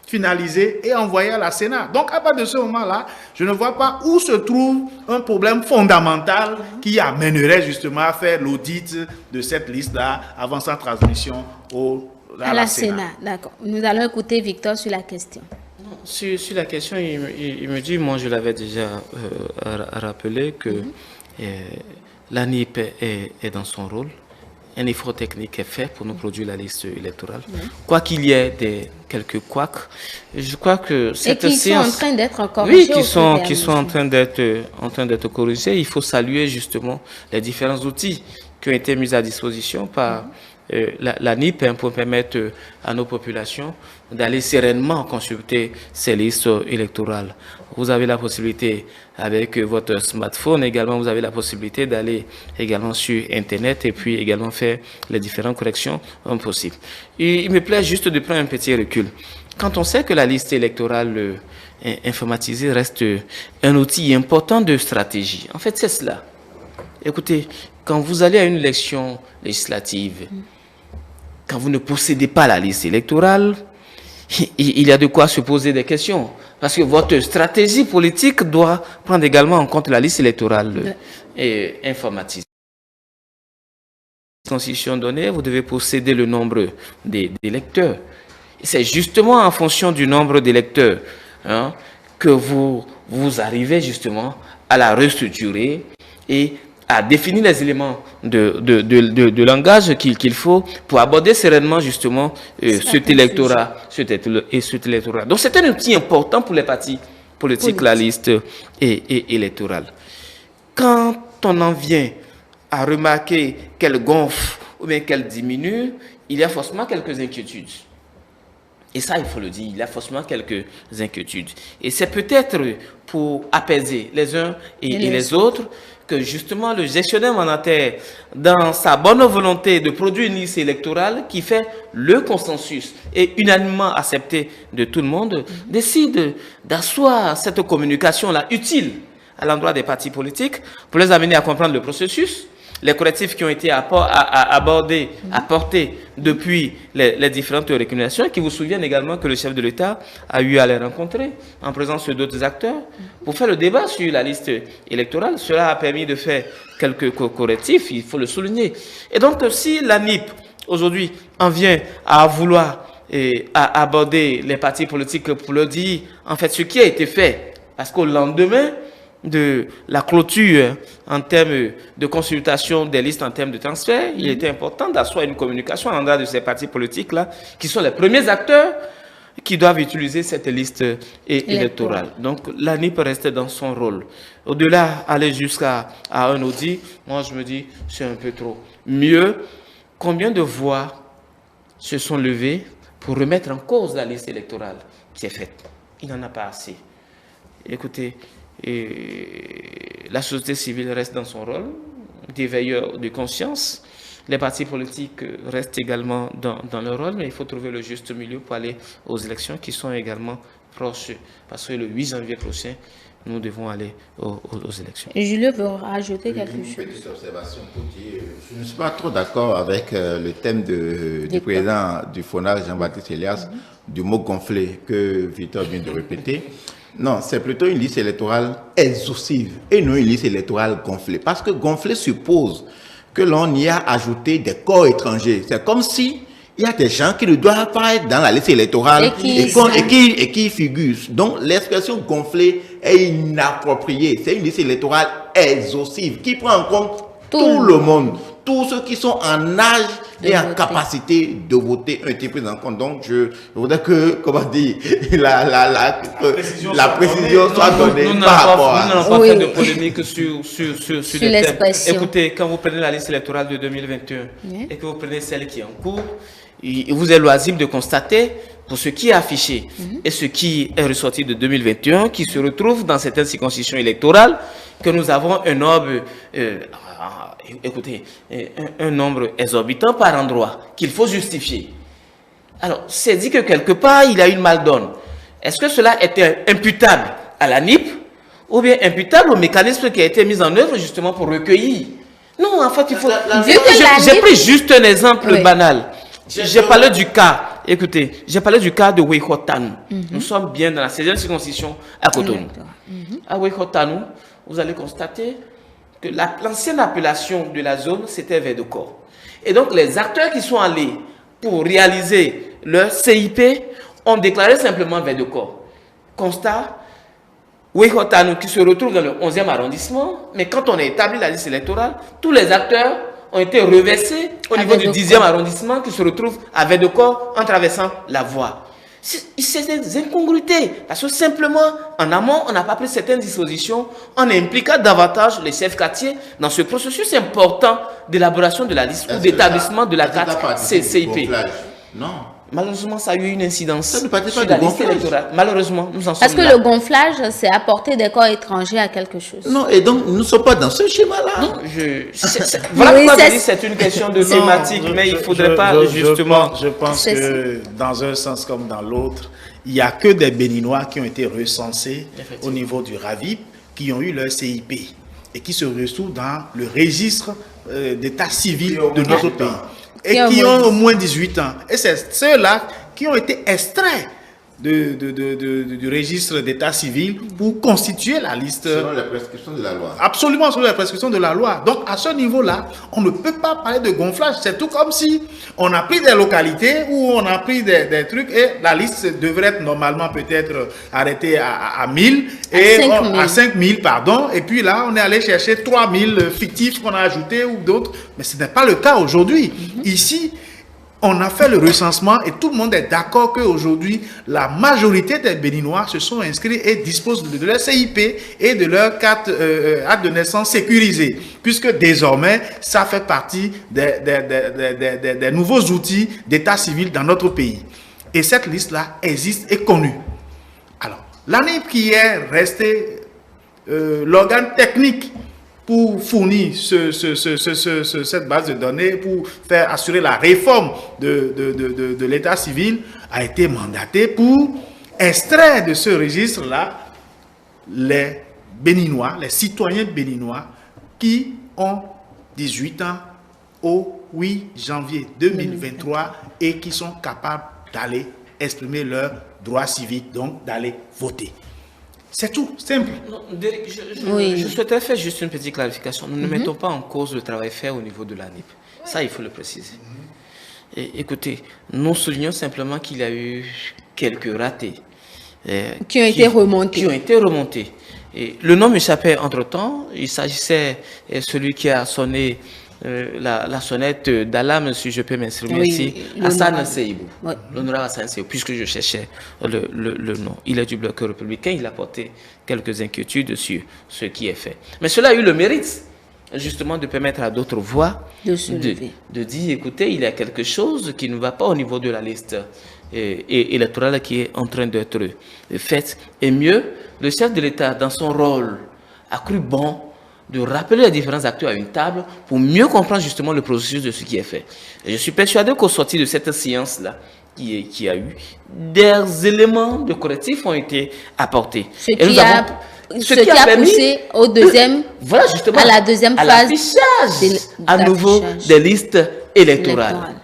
finalisée et envoyée à la Sénat. Donc, à partir de ce moment-là, je ne vois pas où se trouve un problème fondamental qui amènerait justement à faire l'audit de cette liste-là avant sa transmission à la Sénat. D'accord. Nous allons écouter Victor sur la question. Sur la question, il me dit, moi je l'avais déjà rappelé, que l'ANIP est dans son rôle. Un effort technique est fait pour nous produire la liste électorale. Quoi qu'il y ait quelques couacs, je crois que cette séance... Et qui sont en train d'être corrigés. Oui, qui sont en train d'être corrigés. Il faut saluer justement les différents outils qui ont été mis à disposition par la NIP pour permettre à nos populations d'aller sereinement consulter ces listes électorales. Vous avez la possibilité, avec votre smartphone également, vous avez la possibilité d'aller également sur Internet et puis également faire les différentes corrections possibles. Et il me plaît juste de prendre un petit recul. Quand on sait que la liste électorale informatisée reste un outil important de stratégie, en fait c'est cela. Écoutez, quand vous allez à une élection législative, quand vous ne possédez pas la liste électorale, il y a de quoi se poser des questions. Parce que votre stratégie politique doit prendre également en compte la liste électorale informatisée. Constitution donnée, vous devez posséder le nombre d'électeurs. C'est justement en fonction du nombre d'électeurs que vous arrivez justement à la restructurer et à définir les éléments de langage qu'il faut pour aborder sereinement justement cet électorat. Donc c'est un outil important pour les partis politiques, la liste électorale. Quand on en vient à remarquer qu'elle gonfle ou bien qu'elle diminue, il y a forcément quelques inquiétudes. Et ça, il faut le dire, il y a forcément quelques inquiétudes. Et c'est peut-être pour apaiser les uns et les autres que justement le gestionnaire mandataire, dans sa bonne volonté de produire une liste électorale qui fait le consensus et unanimement accepté de tout le monde, décide d'asseoir cette communication-là utile à l'endroit des partis politiques pour les amener à comprendre le processus, les correctifs qui ont été apportés depuis les différentes recommandations, qui vous souviennent également que le chef de l'État a eu à les rencontrer en présence d'autres acteurs pour faire le débat sur la liste électorale. Cela a permis de faire quelques correctifs, il faut le souligner. Et donc, si la NIP, aujourd'hui, en vient à vouloir à aborder les partis politiques pour leur dire, en fait, ce qui a été fait, parce qu'au lendemain de la clôture en termes de consultation des listes en termes de transfert, il était important d'asseoir une communication à l'endroit de ces partis politiques-là, qui sont les premiers acteurs qui doivent utiliser cette liste électorale. Donc, l'ANIP reste dans son rôle. Au-delà, aller jusqu'à un audit, moi je me dis, c'est un peu trop. Mieux, combien de voix se sont levées pour remettre en cause la liste électorale qui est faite? Il n'en a pas assez. Écoutez, la société civile reste dans son rôle d'éveilleur de conscience. Les partis politiques restent également dans leur rôle, mais il faut trouver le juste milieu pour aller aux élections qui sont également proches. Parce que le 8 janvier prochain, nous devons aller aux élections. Et Julien veut rajouter quelque chose. Une petite observation pour dire, je ne suis pas trop d'accord avec le thème du président du FONAC, Jean-Baptiste Elias, du mot gonflé que Victor vient de répéter. Non, c'est plutôt une liste électorale exhaustive et non une liste électorale gonflée. Parce que gonflée suppose que l'on y a ajouté des corps étrangers. C'est comme si il y a des gens qui ne doivent pas être dans la liste électorale et qui figurent. Donc l'expression gonflée est inappropriée. C'est une liste électorale exhaustive qui prend en compte tout le monde. Tous ceux qui sont en âge et en capacité de voter ont été pris en compte. Donc, je voudrais que, comment dire, la précision soit donnée par rapport à... Nous n'allons pas faire de polémique sur les thèmes. Écoutez, quand vous prenez la liste électorale de 2021 et que vous prenez celle qui est en cours, il vous est loisible de constater pour ce qui est affiché et ce qui est ressorti de 2021, qui se retrouve dans certaines circonscriptions électorales, que nous avons un nombre, écoutez, un nombre exorbitant par endroit qu'il faut justifier. Alors, c'est dit que quelque part, il y a une maldonne. Est-ce que cela était imputable à la NIP ou bien imputable au mécanisme qui a été mis en œuvre justement pour recueillir? Non, en fait, il faut... J'ai pris juste un exemple banal. J'ai parlé du cas, écoutez, j'ai parlé du cas de Weikotanou. Nous sommes bien dans la 16e circonscription à Cotonou. À Weikotanou, vous allez constater que l'ancienne appellation de la zone, c'était Védocor. Et donc, les acteurs qui sont allés pour réaliser leur CIP ont déclaré simplement Védocor. Constat, Weikotanou qui se retrouve dans le 11e arrondissement, mais quand on a établi la liste électorale, tous les acteurs ont été reversés au niveau du 10e arrondissement qui se trouve à Védocor en traversant la voie. C'est des incongruités, parce que simplement, en amont, on n'a pas pris certaines dispositions, on impliqua davantage les chefs quartiers dans ce processus important d'élaboration de la liste ou d'établissement de la carte CIP. Non. Malheureusement, ça a eu une incidence Ça ne partait pas sur la du liste gonflage. électorale. Malheureusement, nous en sommes Parce que là. le gonflage, c'est apporter des corps étrangers à quelque chose. Non, et donc nous ne sommes pas dans ce schéma-là. Non, voilà Oui, pourquoi je c'est- dis que c'est une question de Non, thématique, mais il ne faudrait pas justement... Je pense C'est que dans un sens comme dans l'autre, il n'y a que des Béninois qui ont été recensés au niveau du RAVIP, qui ont eu leur CIP et qui se retrouvent dans le registre d'état civil de notre pays. Et qui ont au moins 18 ans. Et c'est ceux-là qui ont été extraits du registre d'état civil pour constituer la liste. Selon les prescriptions de la loi. Absolument selon les prescriptions de la loi. Donc à ce niveau-là, on ne peut pas parler de gonflage. C'est tout comme si on a pris des localités où on a pris des trucs et la liste devrait être normalement peut-être arrêtée à 1000 et 5 000. à 5000 pardon. Et puis là, on est allé chercher 3000 fictifs qu'on a ajoutés ou d'autres. Mais ce n'est pas le cas aujourd'hui. Ici, on a fait le recensement et tout le monde est d'accord qu'aujourd'hui, la majorité des Béninois se sont inscrits et disposent de leur CIP et de leur carte acte de naissance sécurisée, puisque désormais, ça fait partie des nouveaux outils d'état civil dans notre pays. Et cette liste-là existe et connue. Alors, l'ANIP qui est resté l'organe technique pour fournir cette base de données, pour faire assurer la réforme de l'état civil, a été mandaté pour extraire de ce registre-là les Béninois, les citoyens béninois qui ont 18 ans au 8 janvier 2023 et qui sont capables d'aller exprimer leurs droits civiques, donc d'aller voter. C'est tout, simple. Non, Derek, Oui. je souhaiterais faire juste une petite clarification. Nous ne mettons pas en cause le travail fait au niveau de l'ANIP. Ça, il faut le préciser. Et, écoutez, nous soulignons simplement qu'il y a eu quelques ratés. Qui ont été remontés. Qui ont été remontés. Et le nom m'échappait entre-temps. Il s'agissait de celui qui a sonné la sonnette d'alarme, si je peux m'exprimer ici, Hassan Seibou. Oui. L'honorable Hassan Seibou, puisque je cherchais le nom. Il est du bloc républicain, il a porté quelques inquiétudes sur ce qui est fait. Mais cela a eu le mérite, justement, de permettre à d'autres voix de dire, écoutez, il y a quelque chose qui ne va pas au niveau de la liste électorale qui est en train d'être faite. Et mieux, le chef de l'État, dans son rôle, a cru bon de rappeler les différents acteurs à une table pour mieux comprendre justement le processus de ce qui est fait. Et je suis persuadé qu'au sorti de cette séance-là, qui a eu, des éléments de correctif ont été apportés. Ce qui a poussé au deuxième, voilà justement, à la deuxième phase l'affichage à nouveau des listes électorales.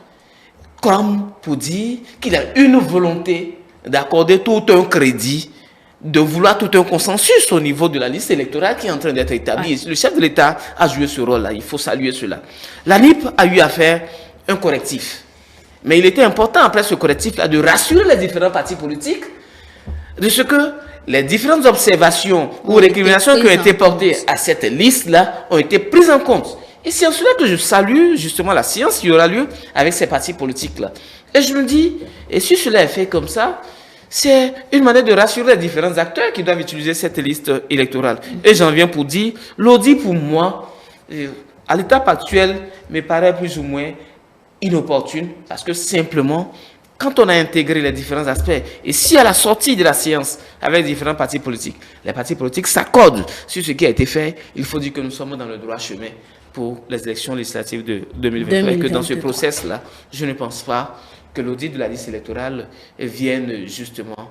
Comme pour dire qu'il y a une volonté d'accorder tout un crédit, de vouloir tout un consensus au niveau de la liste électorale qui est en train d'être établie. Ouais. Le chef de l'État a joué ce rôle-là, il faut saluer cela. La NIP a eu à faire un correctif. Mais il était important, après ce correctif-là, de rassurer les différents partis politiques de ce que les différentes observations ou récriminations qui ont été portées à cette liste-là ont été prises en compte. Et c'est en cela que je salue justement la séance qui aura lieu avec ces partis politiques-là. Et je me dis, et si cela est fait comme ça, c'est une manière de rassurer les différents acteurs qui doivent utiliser cette liste électorale. Et j'en viens pour dire, l'audit pour moi, à l'étape actuelle, me paraît plus ou moins inopportune parce que simplement, quand on a intégré les différents aspects, et si à la sortie de la séance, avec différents partis politiques, les partis politiques s'accordent sur ce qui a été fait, il faut dire que nous sommes dans le droit chemin pour les élections législatives de 2023. Et que dans ce process-là, je ne pense pas que l'audit de la liste électorale vienne justement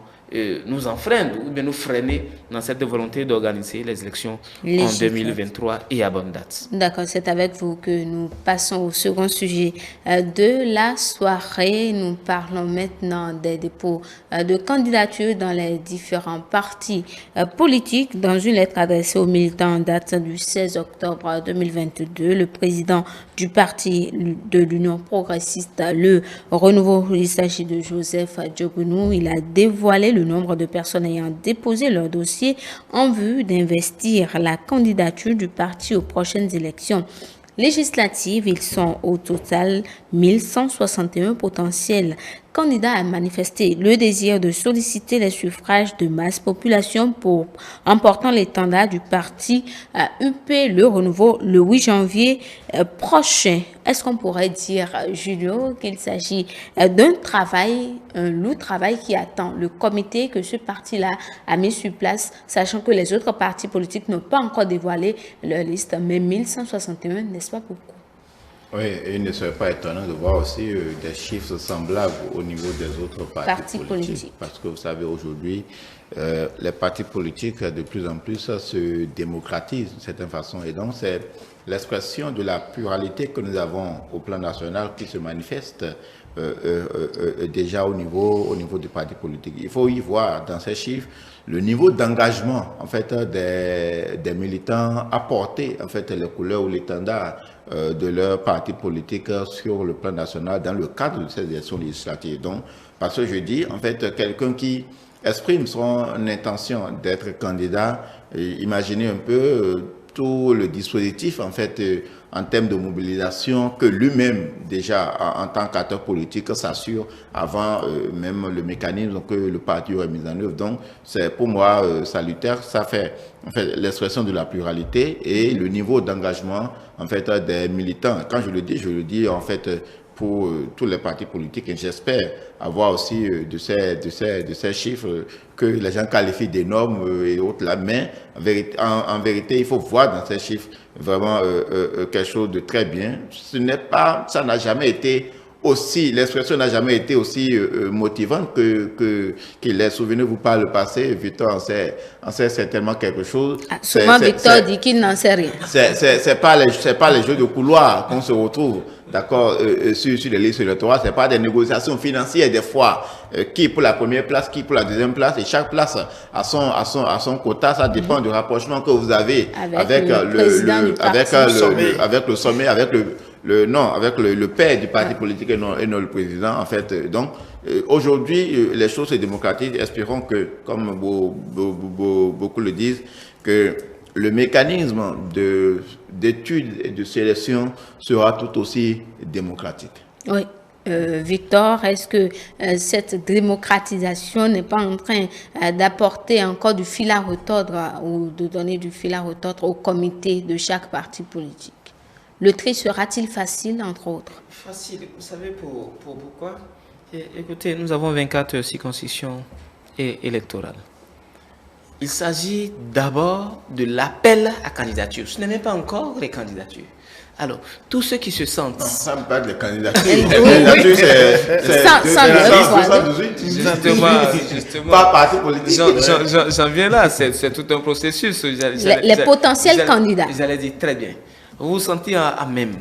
nous enfreindre ou bien nous freiner dans cette volonté d'organiser les élections en 2023 et à bonne date. D'accord, c'est avec vous que nous passons au second sujet de la soirée. Nous parlons maintenant des dépôts de candidatures dans les différents partis politiques. Dans une lettre adressée aux militants en date du 16 octobre 2022, le président du parti de l'Union progressiste, le Renouveau, il s'agit de Joseph Djogounou, il a dévoilé le nombre de personnes ayant déposé leur dossier en vue d'investir la candidature du parti aux prochaines élections législatives. Ils sont au total 1161 potentiels candidats à manifester le désir de solliciter les suffrages de masse population pour emportant l'étendard du parti UP Le Renouveau le 8 janvier prochain. Est-ce qu'on pourrait dire, Julio, qu'il s'agit d'un travail, un lourd travail qui attend le comité que ce parti-là a mis sur place, sachant que les autres partis politiques n'ont pas encore dévoilé leur liste, mais 1161, n'est-ce pas beaucoup? Oui, et il ne serait pas étonnant de voir aussi des chiffres semblables au niveau des autres partis politiques. Parce que vous savez, aujourd'hui, les partis politiques de plus en plus se démocratisent d'une certaine façon. Et donc, c'est l'expression de la pluralité que nous avons au plan national qui se manifeste déjà au niveau des partis politiques. Il faut y voir dans ces chiffres le niveau d'engagement en fait des militants à porter en fait les couleurs ou l'étendard de leur parti politique sur le plan national dans le cadre de ces élections législatives. Donc, parce que je dis, en fait, quelqu'un qui exprime son intention d'être candidat, imaginez un peu tout le dispositif, en fait, en termes de mobilisation que lui-même, déjà, en tant qu'acteur politique, s'assure avant même le mécanisme que le parti aurait mis en œuvre. Donc, c'est pour moi salutaire. Ça fait, en fait, l'expression de la pluralité et le niveau d'engagement, en fait, des militants. Quand je le dis, en fait, pour tous les partis politiques, et j'espère avoir aussi de ces chiffres que les gens qualifient d'énormes et autres là, mais en vérité, il faut voir dans ces chiffres vraiment quelque chose de très bien. Ça n'a jamais été aussi, l'expression n'a jamais été aussi motivante qu'il est. Souvenez-vous par le passé, Victor en sait certainement quelque chose. Souvent, Victor dit qu'il n'en sait rien. C'est pas les jeux de couloir qu'on se retrouve, d'accord, sur les listes électorales. C'est pas des négociations financières des fois, qui pour la première place, qui pour la deuxième place, et chaque place a son quota. Ça dépend du rapprochement que vous avez avec le sommet, avec le père du parti politique et non le président, en fait. Donc, aujourd'hui, les choses se démocratisent. Espérons que, comme beaucoup le disent, que le mécanisme d'étude et de sélection sera tout aussi démocratique. Oui. Victor, est-ce que cette démocratisation n'est pas en train d'apporter encore du fil à retordre ou de donner du fil à retordre au comité de chaque parti politique? Le tri sera-t-il facile, entre autres? Facile, vous savez pourquoi? Écoutez, nous avons 24 circonscriptions électorales. Il s'agit d'abord de l'appel à candidature. Ce n'est même pas encore les candidatures. Alors, tous ceux qui se sentent... Non, ça me parle de candidature. Candidature, c'est... Justement. Pas parti politique. J'en viens là, c'est tout un processus. Les potentiels candidats. J'allais dire très bien. Vous vous sentez à même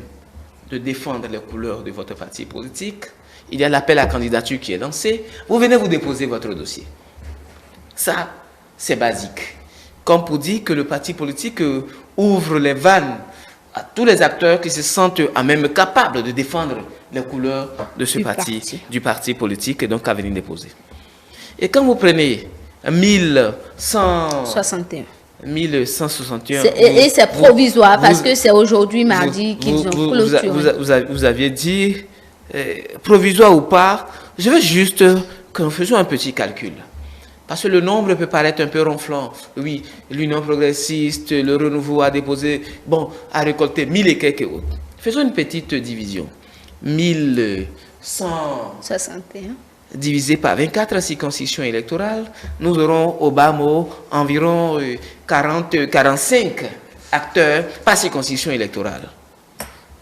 de défendre les couleurs de votre parti politique. Il y a l'appel à candidature qui est lancé. Vous venez vous déposer votre dossier. Ça, c'est basique. Comme pour dire que le parti politique ouvre les vannes à tous les acteurs qui se sentent à même capables de défendre les couleurs de ce du parti politique, et donc à venir déposer. Et quand vous prenez 1161. Et c'est provisoire parce que c'est aujourd'hui, mardi, qu'ils ont clôturé. Vous aviez dit, provisoire ou pas, je veux juste que nous faisions un petit calcul. Parce que le nombre peut paraître un peu ronflant. Oui, l'Union progressiste, le Renouveau a déposé, a récolté 1000 et quelques autres. Faisons une petite division. 1161. divisé par 24 circonscriptions électorales, nous aurons au bas mot environ 40-45 acteurs par circonscription électorale.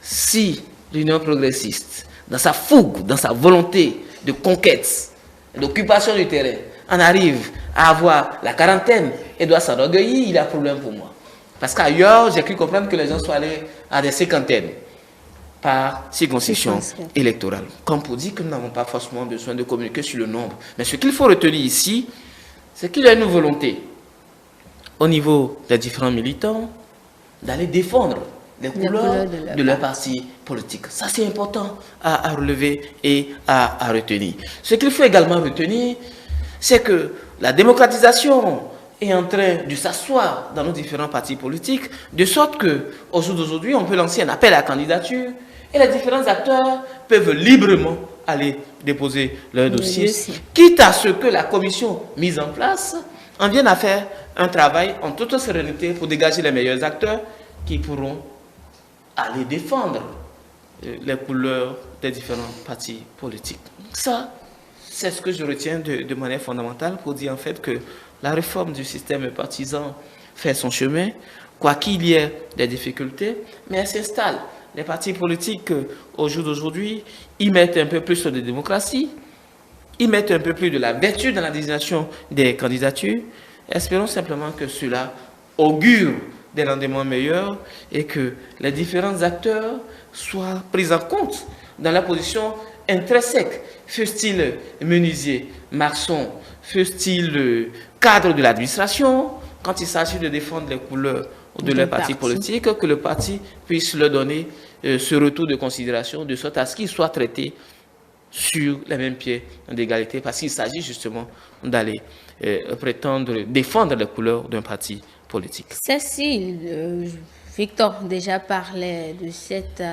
Si l'Union progressiste, dans sa fougue, dans sa volonté de conquête, d'occupation du terrain, en arrive à avoir la quarantaine et doit s'enorgueillir, il y a un problème pour moi. Parce qu'ailleurs, j'ai cru comprendre que les gens sont allés à des cinquantaines par circonscription électorale. Comme pour dire que nous n'avons pas forcément besoin de communiquer sur le nombre. Mais ce qu'il faut retenir ici, c'est qu'il y a une volonté au niveau des différents militants d'aller défendre les couleurs de leur parti politique. Ça, c'est important à relever et à retenir. Ce qu'il faut également retenir, c'est que la démocratisation est en train de s'asseoir dans nos différents partis politiques, de sorte qu'au jour d'aujourd'hui, on peut lancer un appel à candidature et les différents acteurs peuvent librement aller déposer leur dossier, quitte à ce que la commission mise en place en vienne à faire un travail en toute sérénité pour dégager les meilleurs acteurs qui pourront aller défendre les couleurs des différents partis politiques. Ça, c'est ce que je retiens de manière fondamentale pour dire en fait que la réforme du système partisan fait son chemin, quoi qu'il y ait des difficultés, mais elle s'installe. Les partis politiques, au jour d'aujourd'hui, ils mettent un peu plus de démocratie, ils mettent un peu plus de la vertu dans la désignation des candidatures. Espérons simplement que cela augure des rendements meilleurs et que les différents acteurs soient pris en compte dans la position intrinsèque, fût-il menuisier, maçon, fût-il cadre de l'administration, quand il s'agit de défendre les couleurs de leur parti politique, que le parti puisse leur donner ce retour de considération, de sorte à ce qu'ils soient traités sur les mêmes pieds d'égalité, parce qu'il s'agit justement d'aller prétendre défendre les couleurs d'un parti politique. Cécile, Victor déjà parlait de cette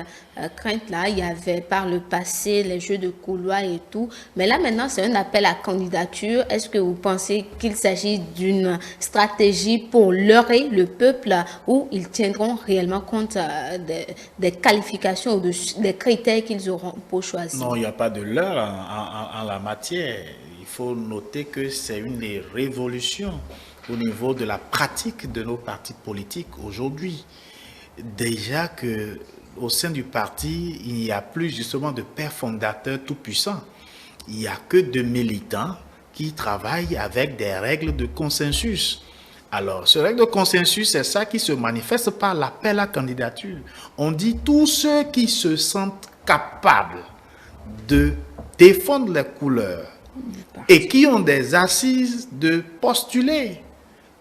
crainte-là. Il y avait par le passé les jeux de couloir et tout. Mais là maintenant, c'est un appel à candidature. Est-ce que vous pensez qu'il s'agit d'une stratégie pour leurrer le peuple ou ils tiendront réellement compte des qualifications ou des critères qu'ils auront pour choisir? Non, il n'y a pas de leurre en la matière. Il faut noter que c'est une révolution au niveau de la pratique de nos partis politiques aujourd'hui. Déjà que au sein du parti, il n'y a plus justement de père fondateur tout puissant. Il n'y a que de militants qui travaillent avec des règles de consensus. Alors, ce règle de consensus, c'est ça qui se manifeste par l'appel à candidature. On dit tous ceux qui se sentent capables de défendre les couleurs et qui ont des assises de postuler.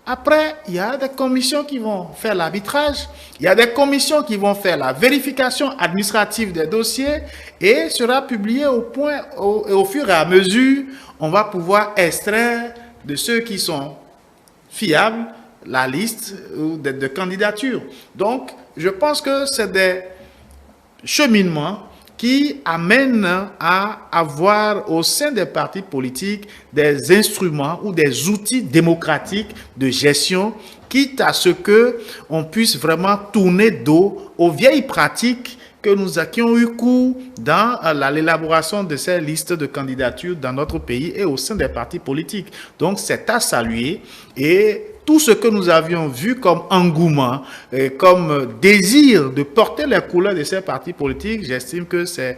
Après, il y a des commissions qui vont faire l'arbitrage, il y a des commissions qui vont faire la vérification administrative des dossiers et sera publié au fur et à mesure, on va pouvoir extraire de ceux qui sont fiables la liste de candidatures. Donc, je pense que c'est des cheminements qui amène à avoir au sein des partis politiques des instruments ou des outils démocratiques de gestion, quitte à ce qu'on puisse vraiment tourner dos aux vieilles pratiques qui ont eu cours dans l'élaboration de ces listes de candidatures dans notre pays et au sein des partis politiques. Donc, c'est à saluer et tout ce que nous avions vu comme engouement, comme désir de porter les couleurs de ces partis politiques, j'estime que c'est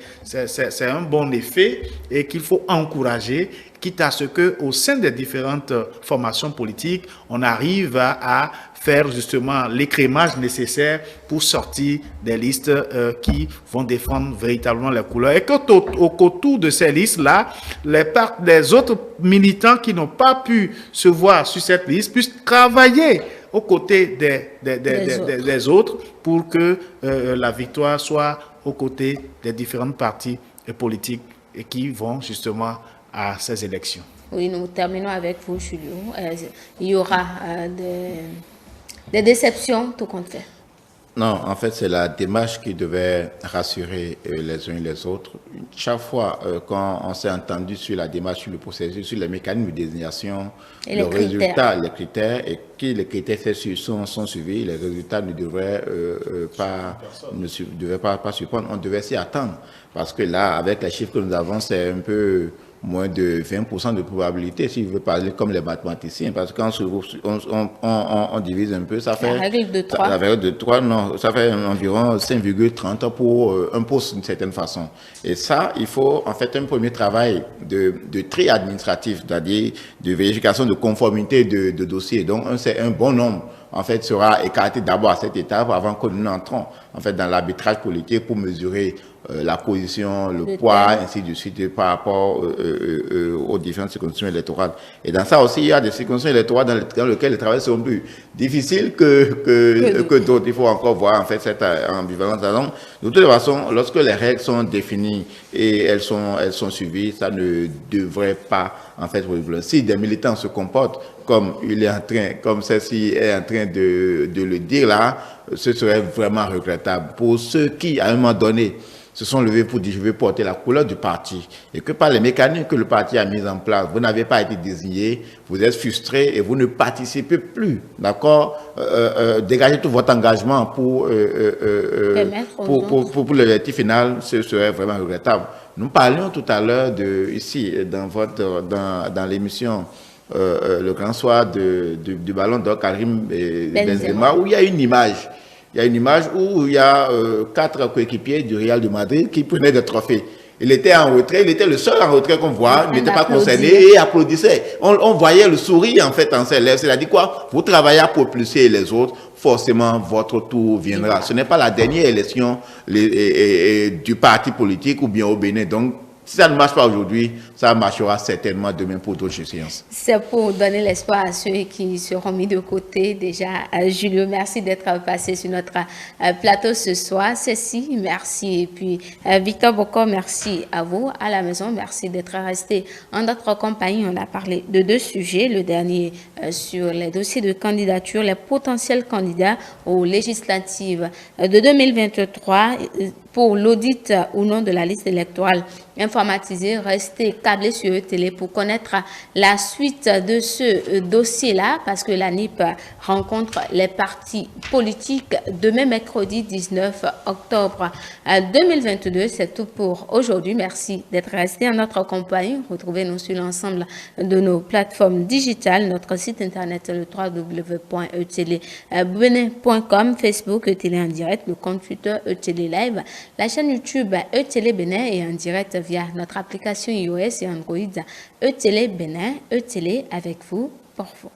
un bon effet et qu'il faut encourager, quitte à ce qu'au sein des différentes formations politiques, on arrive à faire justement l'écrémage nécessaire pour sortir des listes qui vont défendre véritablement les couleurs. Et qu'autour de ces listes-là, les autres militants qui n'ont pas pu se voir sur cette liste puissent travailler aux côtés des autres pour que la victoire soit aux côtés des différentes partis politiques et qui vont justement à ces élections. Oui, nous terminons avec vous, Julio. Il y aura des déceptions, tout compte fait. Non, en fait, c'est la démarche qui devait rassurer les uns et les autres. Chaque fois quand on s'est entendu sur la démarche, sur le processus, sur les mécanismes de désignation, le résultat, les critères, et que les critères sont suivis, les résultats ne devraient pas surprendre. On devait s'y attendre. Parce que là, avec les chiffres que nous avons, c'est un peu moins de 20% de probabilité, si je veux parler comme les mathématiciens, parce que quand on divise un peu, ça fait... La règle de 3. La règle de 3, non, ça fait environ 5,30 pour un poste d'une certaine façon. Et ça, il faut en fait un premier travail de tri administratif, c'est-à-dire de vérification de conformité de dossiers. Donc, un bon nombre en fait, sera écarté d'abord à cette étape avant que nous n'entrons en fait dans l'arbitrage politique pour mesurer la position, le poids, ainsi de suite, par rapport aux différentes circonscriptions électorales. Et dans ça aussi, il y a des circonscriptions électorales dans lesquelles les travails sont plus difficiles que d'autres. Il faut encore voir en fait cette ambivalence. Donc, de toute façon, lorsque les règles sont définies et elles sont suivies, ça ne devrait pas en fait. Si des militants se comportent comme comme celle-ci est en train de le dire là, ce serait vraiment regrettable pour ceux qui, à un moment donné, se sont levés pour dire je vais porter la couleur du parti et que par les mécanismes que le parti a mis en place, vous n'avez pas été désigné, vous êtes frustré et vous ne participez plus, d'accord? Dégagez tout votre engagement pour l'objectif final, ce serait vraiment regrettable. Nous parlions tout à l'heure ici dans l'émission le grand soir du ballon d'or Karim Benzema, où il y a une image. Il y a une image où il y a 4 coéquipiers du Real de Madrid qui prenaient des trophées. Il était en retrait, il était le seul en retrait qu'on voit, il n'était pas concerné et applaudissait. On voyait le sourire en fait en ses lèvres. C'est-à-dire quoi? Vous travaillez à propulser les autres, forcément votre tour viendra. Ce n'est pas la dernière élection du parti politique ou bien au Bénin. Donc, si ça ne marche pas aujourd'hui, ça marchera certainement demain pour d'autres échéances. C'est pour donner l'espoir à ceux qui seront mis de côté. Déjà, Julio, merci d'être passé sur notre plateau ce soir. Cécile, merci. Et puis, Victor Boko, merci à vous. À la maison, merci d'être resté en notre compagnie. On a parlé de 2 sujets. Le dernier sur les dossiers de candidature, les potentiels candidats aux législatives de 2023 pour l'audit ou non de la liste électorale informatisée. Restez câblés sur ETélé pour connaître la suite de ce dossier-là, parce que la NIP rencontre les partis politiques demain mercredi 19 octobre 2022. C'est tout pour aujourd'hui. Merci d'être resté en notre compagnie. Retrouvez-nous sur l'ensemble de nos plateformes digitales, notre site internet le www.etelebenin.com, Facebook ETélé en direct, le compte Twitter ETélé Live, la chaîne YouTube ETélé Bénin et en direct via notre application iOS et Android ETélé Bénin, ETélé avec vous, pour vous.